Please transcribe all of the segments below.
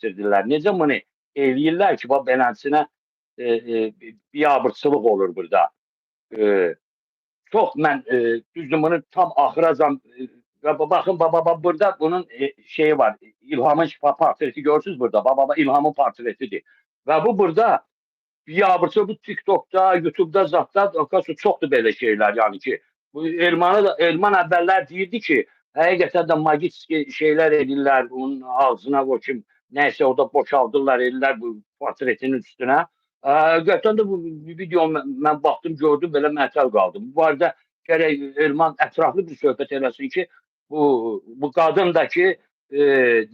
gətirdirlər. Necə bunu eləyirlər ki, beləsinə biabırçılıq olur burada. Çox mən düzdür bunu tam axıracan baxın burada bunun şeyi var. İlhamın portreti görürsünüz burada. İlhamın portretidir. Və bu burada biabırçı bu TikTokda, YouTube'da zatlar çoxdur belə şeylər yəni ki. Bu Erman əvvəllər deyirdi ki, həqiqətən də magik şeylər edirlər, bunun ağzına o kim nəysə orada boşaldırlar, edirlər bu portretinin üstünə. Həqiqətən də bu video mən baxdım, gördüm, belə məhtəl qaldım. Bu arada gərək Erman ətraflı bir söhbət eləsin ki, bu qadın da ki,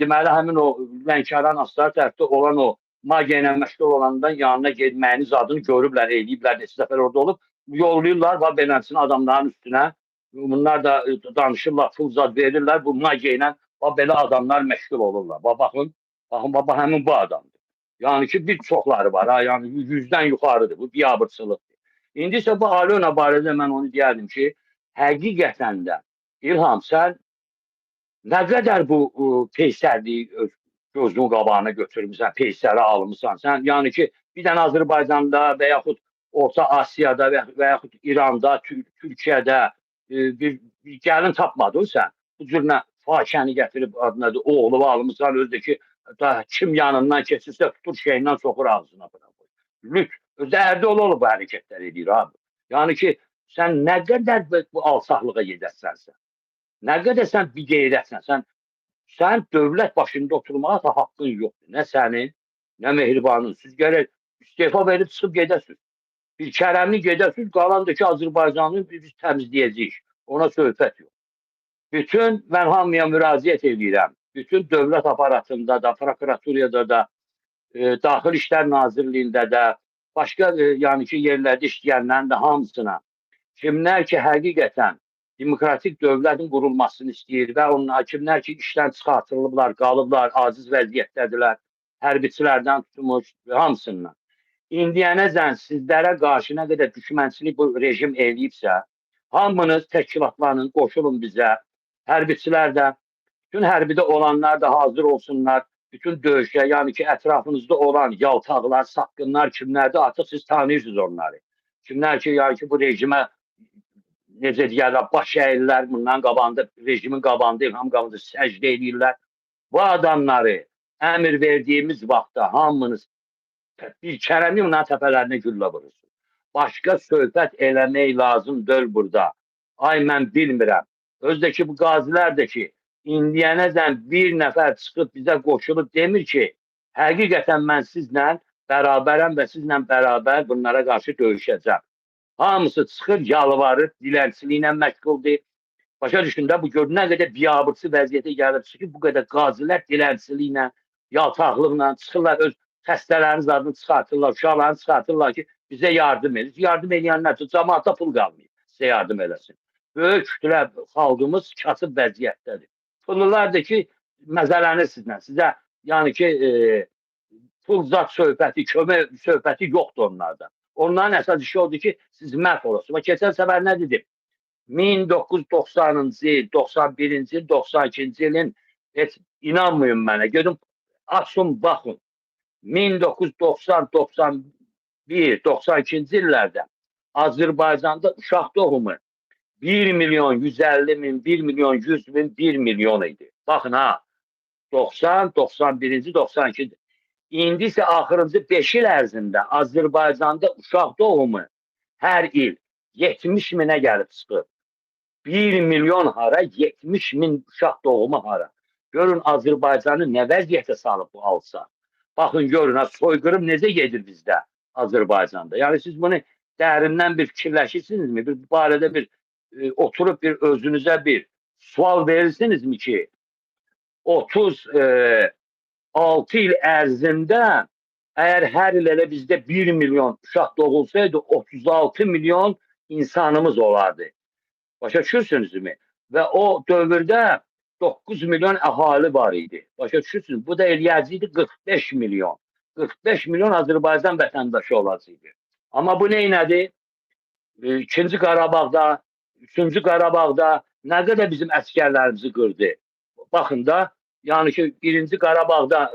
deməli həmin o Lənkəran Astara tərəfdə olan o magiya ilə məşğul olandan yanına getməyiniz adını görüblər, eləyiblər, neçə dəfə orada olub, yollayırlar və beləsinə adamların üstünə. Bunlar da danışırlar, pul zad verirlər, bu magiya ilə belə adamlar məşğul olurlar. Baxın, həmin bu adamdır. Yəni ki, bir çoxları var, yəni 100-dən yuxarıdır, bu biabırçılıqdır. İndi isə bu Alona barədə mən onu deyərdim ki, həqiqətən də İlham, sən nə qədər bu peysərliyi gözünün qabağına götürmüsən, peysəri almışsan. Sən yəni ki, bir dənə Azərbaycanda və yaxud Orta Asiyada və yaxud İranda, Türkiyədə bir gəlin tapmadın sən. Bu cür fahişəni gətirib adına oğlu almışsan, özdəki kim yanından keçirsə tutur şeyindən soxur ağzına. Lüt, dərdi olub bu hərəkətlər edir abi. Yəni ki, sən nə qədər bu alçaqlığa gedərsənsən, nə qədər sən bir qeyrətsən, sən dövlət başında oturmağa da haqqın yoxdur. Nə sənin, nə Mehribanın. Siz gərək istefa verib çıxıb gedəsiniz. Bir kərəmli gedəsiniz, qalan da ki, Azərbaycanı biz təmizləyəcəyik. Ona söhbət yox. Bütün mən hamıya müraciət edirəm. Bütün dövlət aparatında da, prokuraturiyada da, Daxili İşlər Nazirliyində də, başqa yəni ki, yerlərdə işləyənlərin də hamısına. Kimlər ki, həqiqətən demokratik dövlətin qurulmasını istəyir və onun hakimlər ki, işdən çıxartılıblar, qalıblar, aciz vəziyyətdədirlər, hərbiçilərdən tutmuş hamısından. İndiyənəcən sizlərə qarşı nə qədər düşmənçilik bu rejim eləyibsə, hamınız təşkilatlanın, qoşulun bizə, hərbiçilər də, bütün hərbidə olanlar da hazır olsunlar, bütün döyüşə, yəni ki, ətrafınızda olan yaltaqlar, saqqınlar kimlərdir, artıq siz tanıyırsınız onları. Kimlər ki, yəni ki, bu rejimə necə deyərlər, baş əyirlər, bundan qabağında, rejimin qabağında, İlham qabağında səcdə edirlər. Bu adamları əmr verdiyimiz vaxtda hamınız bir kərəmli onların təpələrinə güllə vurursunuz. Başqa söhbət eləmək lazım deyil burada. Ay, mən bilmirəm. Özdəki bu qazilər də ki, indiyənəcən bir nəfər çıxıb bizə qoşulub demir ki, həqiqətən mən sizlə bərabərəm və sizlə bərabər bunlara qarşı döyüşəcəm. Hamısı çıxır, yalvarır, dilənçiliklə məşğuldur. Başa düşdün də, bu gör nə qədər biabırçı vəziyyətə gəlib çıxır, bu qədər qazilər dilənçiliklə, yaltaqlıqla çıxırlar, öz xəstələriniz adını çıxartırlar, uşaqlarını çıxartırlar ki, bizə yardım edin. Yardım edənlər üçün cəmaata pul qalmayır, sizə yardım eləsin. Böyük kütlə xalqımız kasıb vəziyyətdədir. Pullular da ki, məzələnirsizlə, sizə yəni ki, pul zat söhbəti, kömək söhbəti yoxdur onlarda. Onların əsas işi odur ki, siz məhv olasınız. Keçən səfər nə dedim? 1990-cı il, 91-ci il, 92-ci ilin heç inanmayın mənə. Gedin, açın, baxın. 1990, 91, 92-ci illərdə Azərbaycanda uşaq doğumu 1 milyon 150 min, 1 milyon 100 min, 1 milyon idi. Baxın ha, 90, 91-ci, 92-ci. İndi isə axırıncı 5 il ərzində Azərbaycanda uşaq doğumu hər il 70 minə gəlib çıxır. 1 milyon hara, 70 min uşaq doğumu hara. Görün Azərbaycanı nə vəziyyətə salıb bu alsa. Baxın görün, soyqırım necə gedir bizdə Azərbaycanda. Yəni siz bunu dərindən bir fikirləşirsinizmi? Bir barədə bir oturup bir özünüze bir sual verirsinizmi ki 36 il ərzində əgər hər il elə bizdə 1 milyon uşaq doğulsaydı 36 milyon insanımız olardı. Başa düşürsünüzmü? Və o dövrdə 9 milyon əhali var idi. Başa düşürsünüz? Bu da eləyəcəkdi 45 milyon. 45 milyon Azərbaycan vətəndaşı olacaqdı. Amma bu neynədir? 2-ci Qarabağda, 3-cü Qarabağda nə qədər bizim əskərlərimizi qırdı. Baxın da, yəni ki, 1-ci Qarabağda